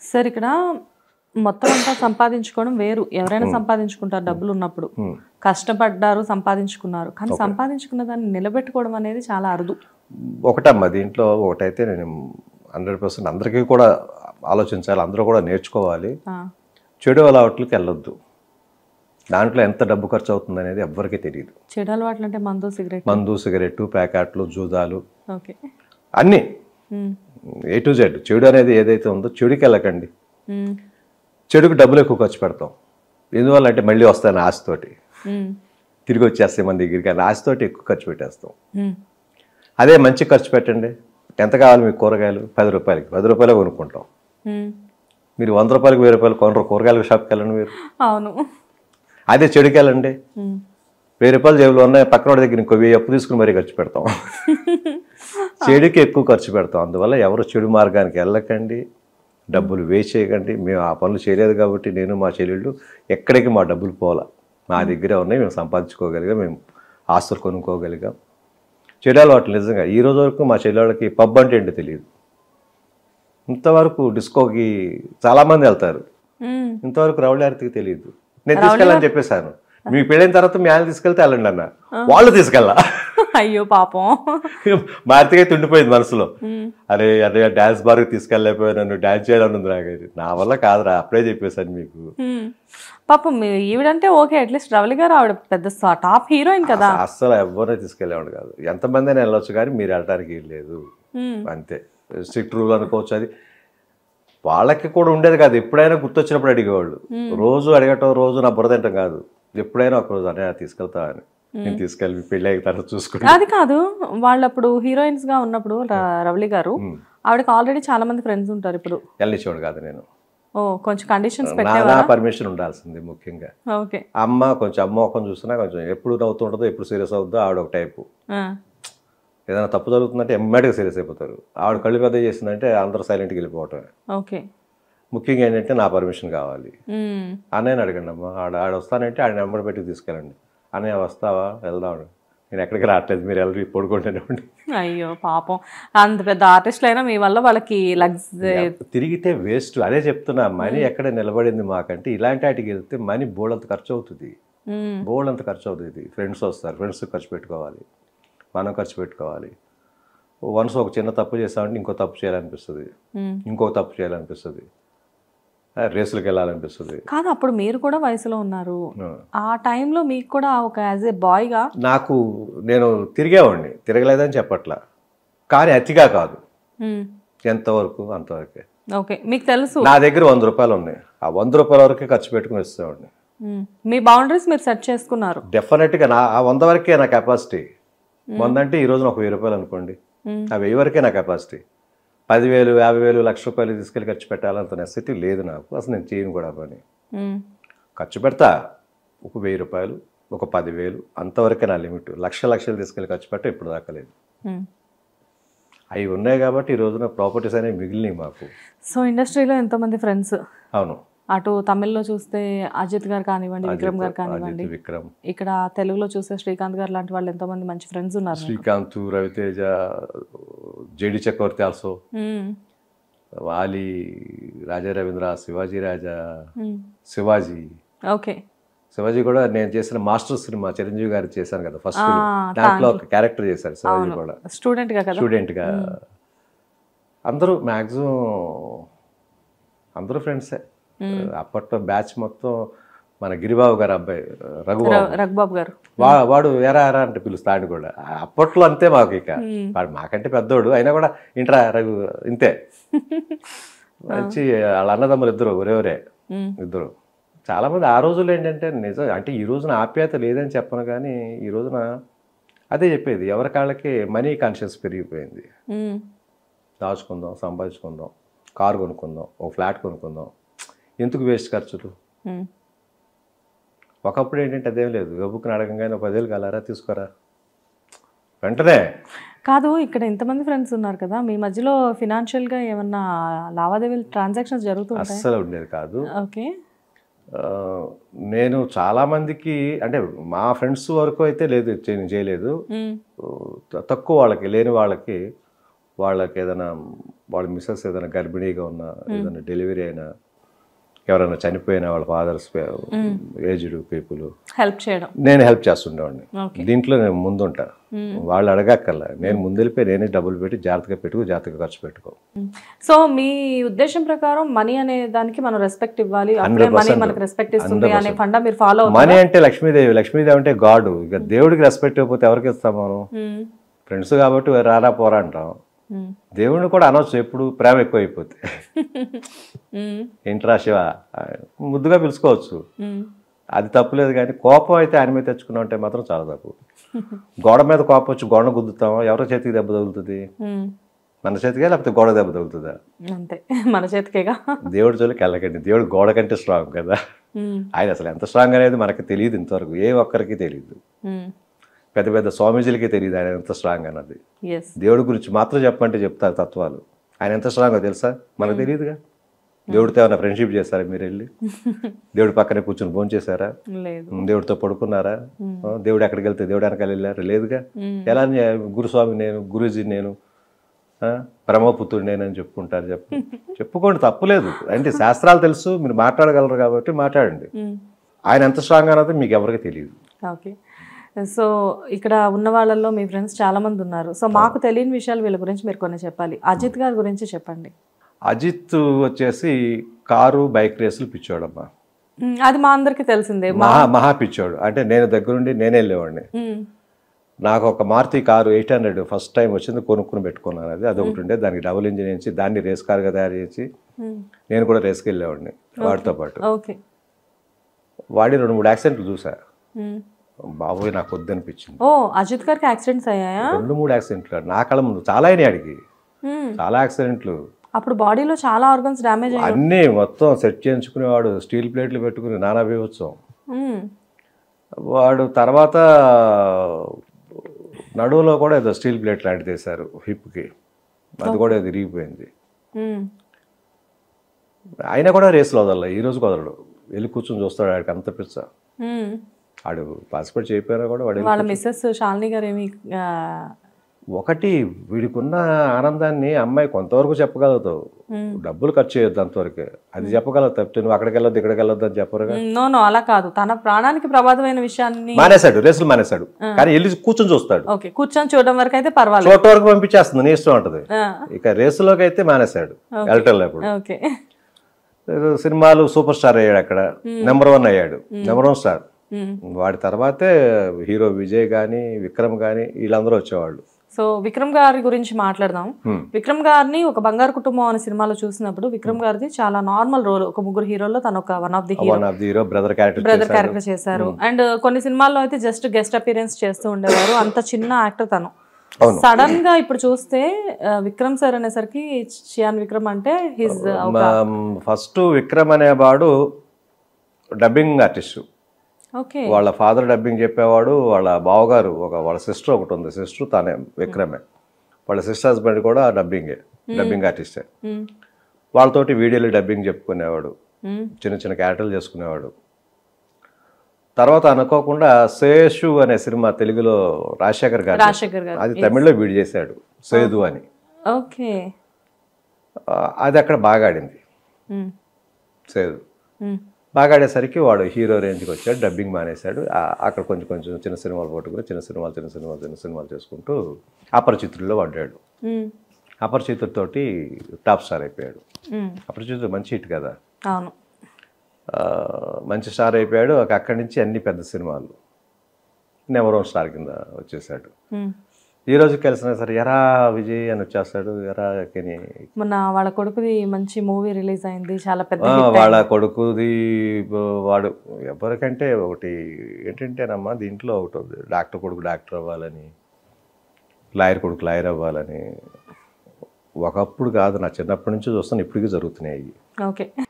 Sir ఇక్కడ మొత్తం అంతా సంపాదించుకోవడం వేరు. ఎవరైనా సంపాదించుకుంటారు డబ్బులు ఉన్నప్పుడు. కష్టపడ్డారు, సంపాదించుకున్నారు. కానీ సంపాదించుకున్న దాన్ని నిలబెట్టుకోవడం అనేది చాలా అరుదు. ఒకటమ్మా దీంట్లో ఒకటైతే నేను 100% అందరికీ కూడా ఆలోచించాలి, అందరూ కూడా నేర్చుకోవాలి. చెడు అలవాట్లకి వెళ్ళొద్దు. దాంట్లో ఎంత డబ్బు ఖర్చు అవుతుంది అనేది ఎవ్వరికీ తెలియదు. చెడు అలవాట్లు అంటే మందు, సిగరెట్, ప్యాకెట్లు, జూదాలు, ఓకే, అన్నీ A to Z. చెడు అనేది ఏదైతే ఉందో చెడుకి వెళ్ళకండి. చెడుకు డబ్బులు ఎక్కువ ఖర్చు పెడతాం. ఎందువల్ల అంటే మళ్ళీ వస్తాను ఆశతోటి, తిరిగి వచ్చేస్తాయి మన దగ్గరికి అని ఆశతోటి ఎక్కువ ఖర్చు పెట్టేస్తాం. అదే మంచి ఖర్చు పెట్టండి. ఎంత కావాలి మీకు? కూరగాయలు 10 రూపాయలకి 10 రూపాయలు కొనుక్కుంటాం. మీరు 100 రూపాయలకి 1000 రూపాయలు కొనరు. కూరగాయల షాప్కి వెళ్ళండి మీరు. అవును. అదే చెడుకి వెళ్ళండి. 1000 రూపాయలు జేబులో ఉన్నాయి, పక్కన దగ్గర ఇంకో 1000 అప్పు తీసుకుని మరీ ఖర్చు పెడతాం. చెడుకి ఎక్కువ ఖర్చు పెడతాం. అందువల్ల ఎవరు చెడు మార్గానికి వెళ్ళకండి, డబ్బులు వేస్ట్ చేయకండి. మేము ఆ పనులు చేయలేదు కాబట్టి నేను మా చెల్లెళ్ళు ఎక్కడికి మా డబ్బులు పోలా, మా దగ్గరే ఉన్నాయి, మేము సంపాదించుకోగలిగాం, మేము ఆస్తులు కొనుక్కోగలిగాం. చెడు అలవాట్లు నిజంగా ఈ రోజు వరకు మా చెల్లెళ్ళకి పబ్ అంటే ఏంటో తెలియదు. ఇంతవరకు డిస్కోకి చాలామంది వెళ్తారు, ఇంతవరకు రౌళార్తికి తెలియదు. నేను తీసుకెళ్ళని చెప్పేశాను. మీ పెళ్ళైన తర్వాత మీ ఆయన తీసుకెళ్తే వెళ్ళండి అన్న, వాళ్ళు తీసుకెళ్ళా. అయ్యో పాపం. మా అత్తకైతే ఉండిపోయింది మనసులో, అరే అదే డాన్స్ బార్కి తీసుకెళ్ళలేకపోయా, నన్ను డాన్స్ చేయాలని ఉంది నాకు. నా వల్ల కాదురా, అప్పుడే చెప్పేశాను మీకు. పాపం ఈవిడంటే ఓకే, అట్లీస్ట్ రవళి గారు ఆవిడ పెద్ద టాప్ హీరోయిన్ కదా. అస్సలు ఎవరిని తీసుకెళ్ళేవాడు కాదు. ఎంతమంది అయినా వెళ్ళొచ్చు కానీ మీరు వెళ్ళడానికి లేదు, అంతే. స్ట్రిక్ట్ రూల్ అనుకోవచ్చు. అది వాళ్ళకి కూడా ఉండేది కాదు. ఎప్పుడైనా గుర్తొచ్చినప్పుడు అడిగేవాళ్ళు. రోజు అడగటం, రోజు నా బుర్ర తింటాం కాదు. ఎప్పుడైనా ఒకరోజు అనే తీసుకెళ్తా అని, నేను తీసుకెళ్ళి పెళ్ళి అయిన తర్వాత చూసుకుంటా. అది కాదు, వాళ్ళు అప్పుడు హీరోయిన్స్ గా ఉన్నప్పుడు రవళి గారు, ఆవిడకి ఆల్రెడీ చాలా మంది ఫ్రెండ్స్ ఉంటారు. ఇప్పుడు వెళ్ళనిచ్చేవాడు కాదు నేను. కొంచెం కండిషన్స్ నా పర్మిషన్ ఉండాల్సింది ముఖ్యంగా. అమ్మ కొంచెం అమ్మ ఒక చూసినా కొంచెం ఎప్పుడు నవ్వుతుంటుందో, ఎప్పుడు సీరియస్ అవుతుందో. ఆవిడ ఒక టైపు, ఏదైనా తప్పు జరుగుతుందంటే ఎమ్మటిగా సీరియస్ అయిపోతారు. ఆవిడ కళ్ళు పెద్ద చేసిందంటే అందరూ సైలెంట్కి వెళ్ళిపోవటమే. ముఖ్యంగా ఏంటంటే నా పర్మిషన్ కావాలి. అన్నయ్యని అడగండి అమ్మ, ఆడ వస్తానంటే ఆడ నెంబర్ పెట్టి తీసుకెళ్ళండి. అన్నయ్య వస్తావా, వెళ్దాం, నేను ఎక్కడికి రావట్లేదు, మీరు వెళ్ళి పడుకుంటేనేవ్వండి. అయ్యో పాపం, అంత పెద్ద ఆర్టిస్టులు అయినా మీ వల్ల వాళ్ళకి తిరిగితే వేస్ట్. అదే చెప్తున్నా, మనీ ఎక్కడ నిలబడింది మాకంటే ఇలాంటి వాటికి వెళ్తే మనీ బోల్డంత ఖర్చు అవుతుంది, బోల్డంత ఖర్చు అవుతుంది. ఫ్రెండ్స్ వస్తారు, ఫ్రెండ్స్ ఖర్చు పెట్టుకోవాలి, మనం ఖర్చు పెట్టుకోవాలి. వన్స్ ఒక చిన్న తప్పు చేస్తామంటే ఇంకో తప్పు చేయాలనిపిస్తుంది, ఇంకో తప్పు చేయాలనిపిస్తుంది, రేసులకు వెళ్ళాలనిపిస్తుంది. కాదు, అప్పుడు మీరు కూడా వయసులో ఉన్నారు. ఆ టైంలో మీకు కూడా ఒక యాజ్ ఏ బాయ్గా నాకు, నేను తిరిగేవాడిని, తిరగలేదని చెప్పట్లా, కానీ అతిగా కాదు, ఎంతవరకు అంతవరకే. ఓకే, మీకు తెలుసు నా దగ్గర 100 రూపాయలు ఉన్నాయి, ఆ 100 రూపాయల వరకే ఖర్చు పెట్టుకుని వస్తేవాడిని. మీ బౌండరీస్ మీరు సెట్ చేసుకున్నారు. డెఫినెట్గా ఆ 100 వరకే నా కెపాసిటీ. 100 అంటే ఈ రోజున ఒక 1000 రూపాయలు అనుకోండి, ఆ 1000 వరకే నా కెపాసిటీ. 10,000, 50,000, 1,00,000 రూపాయలు తీసుకెళ్ళి ఖర్చు పెట్టాలంత నెసిటీ లేదు నాకు. అసలు నేను చేయను కూడా పని. ఖర్చు పెడతా ఒక 1000 రూపాయలు, ఒక 10,000, అంతవరకే నా లిమిట్. లక్షలు తీసుకెళ్ళి ఖర్చు పెట్ట ఇప్పుడు దాకా లేదు. అవి ఉన్నాయి కాబట్టి ఈ రోజున ప్రాపర్టీస్ అనేవి మిగిలినవి మాకు. సో ఇండస్ట్రీలో ఎంతోమంది ఫ్రెండ్స్. అవును, అటు తమిళ్లో చూస్తే అజిత్ గారు కానివ్వండి, విక్రమ్ గారు కానివ్వండి, ఇక్కడ తెలుగులో చూస్తే శ్రీకాంత్ గారు లాంటి వాళ్ళు ఎంతో మంది మంచి ఫ్రెండ్స్ ఉన్నారు. శ్రీకాంత్, రవితేజ, జేడి చక్రవర్తి ఆల్సో, వాలి, రాజా రవీంద్ర, శివాజీ రాజా, శివాజీ. ఓకే, శివాజీ కూడా నేను చేసిన మాస్టర్ సినిమా చిరంజీవి గారు చేశాను కదా ఫస్ట్, దాంట్లో ఒక క్యారెక్టర్ చేశారు శివాజీ కూడా, స్టూడెంట్గా. అందరూ మ్యాక్సిమం అందరూ ఫ్రెండ్సే. అప్పట్లో బ్యాచ్ మొత్తం మన గిరిబాబు గారు అబ్బాయి రఘుబాబు గారు, వాడు ఎరా ఎరా అంటే పిలుస్తాడు కూడా. అప్పట్లో అంతే మాకు. ఇక వాడు మాకంటే పెద్దోడు అయినా కూడా ఇంట్రా రఘు ఇంతే. వచ్చి వాళ్ళ అన్నదమ్ములు ఇద్దరు ఒరే ఇద్దరు. చాలామంది ఆ రోజుల్లో ఏంటంటే నిజం అంటే ఈ రోజున ఆప్యాయత లేదని చెప్పను, కానీ ఈ రోజున అదే చెప్పేది, ఎవరి కాళ్ళకి మనీ కాన్షియస్ పెరిగిపోయింది. దాచుకుందాం, సంపాదించుకుందాం, కారు కొనుక్కుందాం, ఒక ఫ్లాట్ కొనుక్కుందాం, ఎందుకు వేస్ట్ ఖర్చులు. ఒకప్పుడు ఏంటంటే అదేం లేదు, గబుక్కుని అడగంగానే 10,000 కాలారా తీసుకోరా వెంటనే. కాదు, ఇక్కడ ఇంతమంది ఫ్రెండ్స్ ఉన్నారు కదా, మీ మధ్యలో ఫినాన్షియల్గా ఏమన్నా లావాదేవీలు, ట్రాన్సాక్షన్స్ జరుగుతుంటాయి? అస్సలు ఉండేది కాదు. ఓకే, నేను చాలామందికి అంటే మా ఫ్రెండ్స్ వరకు అయితే లేదు, చేయలేదు. తక్కువ వాళ్ళకి, లేని వాళ్ళకి వాళ్ళకి ఏదైనా వాళ్ళ మిస్సెస్ ఏదైనా గర్భిణీగా ఉన్నా, ఏదైనా డెలివరీ అయినా, ఎవరైనా చనిపోయినా వాళ్ళ ఫాదర్స్, ఏజ్డ్ పీపుల్ హెల్ప్ చేయడం నేను హెల్ప్ చేస్తుండేవాడిని. దీంట్లో నేను ముందుంటా, వాళ్ళు అడగక్కర్లా, నేను ముందు వెళ్ళిపోయి నేనే డబ్బులు పెట్టి జాగ్రత్తగా పెట్టుకో, జాగ్రత్తగా ఖర్చు పెట్టుకో. సో మీ ఉద్దేశం ప్రకారం మనీ అనే దానికి మనం రెస్పెక్ట్ ఇవ్వాలి, అప్పుడే మనీ మనకు రెస్పెక్ట్ ఇస్తుంది అనే ఫండా మీరు ఫాలో అవుతారు? మనీ అంటే లక్ష్మీదేవి, లక్ష్మీదేవి అంటే గాడ్. ఇక దేవుడికి రెస్పెక్ట్ ఇవ్వకపోతే ఎవరికి ఇస్తాం మనం? ఫ్రెండ్స్ కాబట్టి రారా పోరా అంటాం. దేవుడిని కూడా అనొచ్చు ఎప్పుడు ప్రేమ ఎక్కువ అయిపోతే. ఏంట్రా శివ ముద్దుగా పిలుచుకోవచ్చు, అది తప్పులేదు. కానీ కోపం అయితే ఆయన మీద తెచ్చుకున్నాం అంటే మాత్రం చాలా తప్పు. గోడ మీద కోపం వచ్చి గోడ గుద్దుతాం, ఎవరో చేతికి దెబ్బ తగులుతుంది? మన చేతికే, లేకపోతే గోడ దెబ్బ తగులుతుందా? అంతే, మన చేతికేగా. దేవుడి జోలికి వెళ్ళకండి, దేవుడు గోడ కంటే స్ట్రాంగ్ కదా. ఆయన అసలు ఎంత స్ట్రాంగ్ అనేది మనకి తెలియదు, ఇంతవరకు ఏ ఒక్కరికి తెలియదు. పెద్ద పెద్ద స్వామీజీలకి తెలియదు ఆయన ఎంత స్ట్రాంగ్ అన్నది. దేవుడి గురించి మాత్రం చెప్పమంటే చెప్తారు తత్వాలు. ఆయన ఎంత స్ట్రాంగో తెలుసా? మనకు తెలియదుగా. దేవుడితో ఏమైనా ఫ్రెండ్షిప్ చేస్తారా మీరు వెళ్ళి? దేవుడి పక్కనే కూర్చొని భోజనం చేశారా? దేవుడితో పడుకున్నారా? దేవుడు ఎక్కడికి వెళ్తే దేవుడు వెనకాల వెళ్ళారు? లేదుగా. ఎలా గురుస్వామి నేను, గురూజీ నేను, బ్రహ్మపుత్రుడు నేనని చెప్పుకుంటారు. చెప్పుకోండి, తప్పులేదు. అంటే శాస్త్రాలు తెలుసు, మీరు మాట్లాడగలరు కాబట్టి మాట్లాడండి. ఆయన ఎంత స్ట్రాంగ్ అన్నది మీకు ఎవరికి తెలియదు. ఓకే. సో ఇక్కడ ఉన్న వాళ్ళల్లో మీ ఫ్రెండ్స్ చాలా మంది ఉన్నారు. సో మాకు తెలియని విషయాలు వీళ్ళ గురించి మీరు కొన్ని చెప్పాలి. అజిత్ గారి గురించి చెప్పండి. అజిత్ వచ్చేసి కారు బైక్ రేసులు పిచ్చోడమ్మా. అది మా అందరికి తెలిసిందే. మహా పిచ్చోడు. అంటే నేను దగ్గరుండి నేనే వెళ్ళేవాడిని. నాకు ఒక మారుతి కారు 800 ఫస్ట్ టైం వచ్చింది, కొనుక్కుని పెట్టుకున్నాను. అది ఒకటి ఉండే, దానికి డబుల్ ఇంజిన్ వేసి దాన్ని రేస్ కారుగా తయారు చేసి నేను కూడా రేస్కి వెళ్ళేవాడిని వాడితో పాటు. వాడి 2-3 యాక్సిడెంట్లు చూసా. బాబోయ్ నాకు వద్దనిపించింది. అజిత్ గారికి యాక్సిడెంట్స్ అయ్యాయా? 2-3 యాక్సిడెంట్లు నా కళ్ళ ముందు. చాలా అయినాయి అడిగి, చాలా యాక్సిడెంట్లు. అప్పుడు బాడీలో చాలా ఆర్గన్స్ డ్యామేజ్ అయ్యాయి. అన్నీ మొత్తం సెట్ చేయించుకునేవాడు, స్టీల్ ప్లేట్లు పెట్టుకుని నానా బీభత్సం. వాడు తర్వాత నడువులో కూడా ఏదో స్టీల్ ప్లేట్ లాంటిది వేశారు హిప్కి, అది కూడా విరిగిపోయింది. అయినా కూడా రేసులో వదల, ఈ రోజు వదలడు. వెళ్ళి కూర్చొని చూస్తాడు, ఆడికి అంత పిచ్చ. వాడు పార్టిసిపేట్ చేయకపోయినా కూడా వాడు. వాళ్ళ మిస్సెస్ శాలిని గారు ఏమి ఒకటి వీడికున్న ఆనందాన్ని అమ్మాయి కొంతవరకు చెప్పగలుగుతావు, డబ్బులు ఖర్చు చేయొద్దు అంతవరకే, అది చెప్పగలవు. తప్పితే నువ్వు అక్కడికి వెళ్ళొద్దు ఇక్కడికి వెళ్ళొద్దు అని చెప్పరుగా. నో అలా కాదు, తన ప్రాణానికి ప్రమాదమైన విషయాన్ని మానేశాడు, రేసులు మానేశాడు. కానీ వెళ్ళి కూర్చొని చూస్తాడు. కూర్చొని చూడడం వరకు అయితే పర్వాలేదు, చోట వరకు పంపించేస్తుంది, నీ ఇష్టం ఉంటది. ఇక రేసులోకి అయితే మానేశాడు, వెళ్ళటం ఇప్పుడు. సినిమాలు సూపర్ స్టార్ అయ్యాడు, అక్కడ నెంబర్ 1 అయ్యాడు, నెంబర్ 1 స్టార్. వాడి తర్వాతే హీరో విజయ్ గాని విక్రమ్ గాని వీళ్ళందరూ వచ్చేవాళ్ళు. సో విక్రమ్ గారి గురించి మాట్లాడదాం. విక్రమ్ గారిని ఒక బంగారు కుటుంబం అనే సినిమాలో చూసినప్పుడు విక్రమ్ గారిది చాలా నార్మల్ రోల్, ఒక 3 హీరోల్లో తను ఒక one of the hero, brother character చేశారు. అండ్ కొన్ని సినిమాల్లో అయితే జస్ట్ గెస్ట్ అపీరెన్స్ చేస్తూ ఉండేవారు, అంత చిన్న యాక్టర్ తను. సడన్ గా ఇప్పుడు చూస్తే విక్రమ్ సార్ అనేసరికి చియాన్ విక్రమ్ అంటే ఫస్ట్ విక్రమ్ అనేవాడు డబ్బింగ్ ఆర్టిస్ట్. వాళ్ళ ఫాదర్ డబ్బింగ్ చెప్పేవాడు, వాళ్ళ బావగారు వాళ్ళ సిస్టర్ ఒకటి ఉంది, సిస్టర్ తానే విక్రమే. వాళ్ళ సిస్టర్ హస్బెండ్ కూడా డబ్బింగ్ ఆర్టిస్టే. వాళ్ళతోటి వీడియోలు డబ్బింగ్ చెప్పుకునేవాడు, చిన్న చిన్న క్యారెక్టర్లు చేసుకునేవాడు. తర్వాత అనుకోకుండా శేషు అనే సినిమా తెలుగులో రాజశేఖర్ గారు, అది తమిళ్లో వీడి చేశాడు, సేదు అని. అది అక్కడ బాగా ఆడింది సేదు. బాగా ఆడేసరికి వాడు హీరో రేంజ్కి వచ్చాడు, డబ్బింగ్ మానేశాడు. అక్కడ కొంచెం కొంచెం చిన్న సినిమాలు పట్టుకుని చిన్న సినిమాలు చేసుకుంటూ అపరిచితుల్లో పడ్డాడు. అపరిచితుడితోటి టాప్ స్టార్ అయిపోయాడు. అపరిచితుడు మంచి హిట్ కదా, మంచి స్టార్ అయిపోయాడు. అక్కడి నుంచి అన్ని పెద్ద సినిమాలు, నెంబర్ 1 స్టార్ కింద వచ్చేసాడు. ఈ రోజు కలిసిన సరే ఎరా విజయ్ అని వచ్చేస్తాడు. ఎరా మొన్న వాళ్ళ కొడుకుది మంచి మూవీ రిలీజ్ అయింది, చాలా పెద్ద. వాళ్ళ కొడుకుది వాడు ఎవరికంటే ఒకటి ఏంటంటేనమ్మా, దీంట్లో ఒకటి ఉంది, డాక్టర్ కొడుకు డాక్టర్ అవ్వాలని, లాయర్ కొడుకు లాయర్ అవ్వాలని. ఒకప్పుడు కాదు, నా చిన్నప్పటి నుంచి చూస్తాను, ఇప్పటికీ జరుగుతున్నాయి.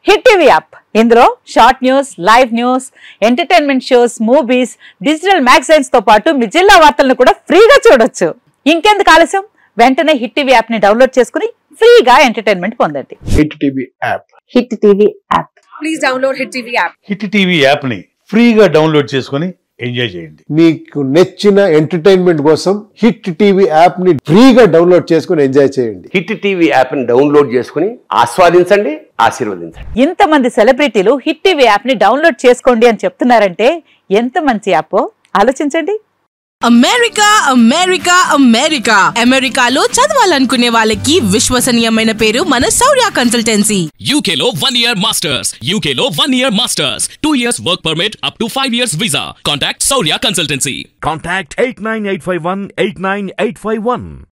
హిట్ టీవీ యాప్, ఇందులో short news, live news, entertainment shows, movies, digital magazines తో పాటు మీ జిల్లా వార్తలను కూడా ఫ్రీగా చూడొచ్చు. ఇంకెందుకు ఆలస్యం, వెంటనే హిట్ టీవీ యాప్ ని డౌన్లోడ్ చేసుకుని ఫ్రీగా ఎంటర్టైన్మెంట్ పొందండి. Hit TV app, hit TV app, please download hit TV app. Hit TV app ని ఫ్రీగా డౌన్లోడ్ చేసుకుని ఎంజాయ్ చేయండి. మీకు నచ్చిన ఎంటర్టైన్మెంట్ కోసం హిట్ టీవీ యాప్ ని ఫ్రీగా డౌన్లోడ్ చేసుకుని ఎంజాయ్ చేయండి. హిట్ టీవీ యాప్ ని డౌన్లోడ్ చేసుకుని ఆస్వాదించండి, ఆశీర్వదించండి. ఇంతమంది సెలబ్రిటీలు హిట్ టీవీ యాప్ ని డౌన్లోడ్ చేసుకోండి అని చెప్తున్నారంటే ఎంత మంచి యాప్ ఆలోచించండి. అమెరికా అమెరికా అమెరికా అమెరికాలో చదవాలనుకునే వాళ్ళకి విశ్వసనీయమైన పేరు మన శౌర్య కన్సల్టెన్సీ. UK లో 1 year masters, UK లో 1 year masters, 2 years work permit up to 5 years visa. Contact Shaurya Consultancy. Contact 89851 89851.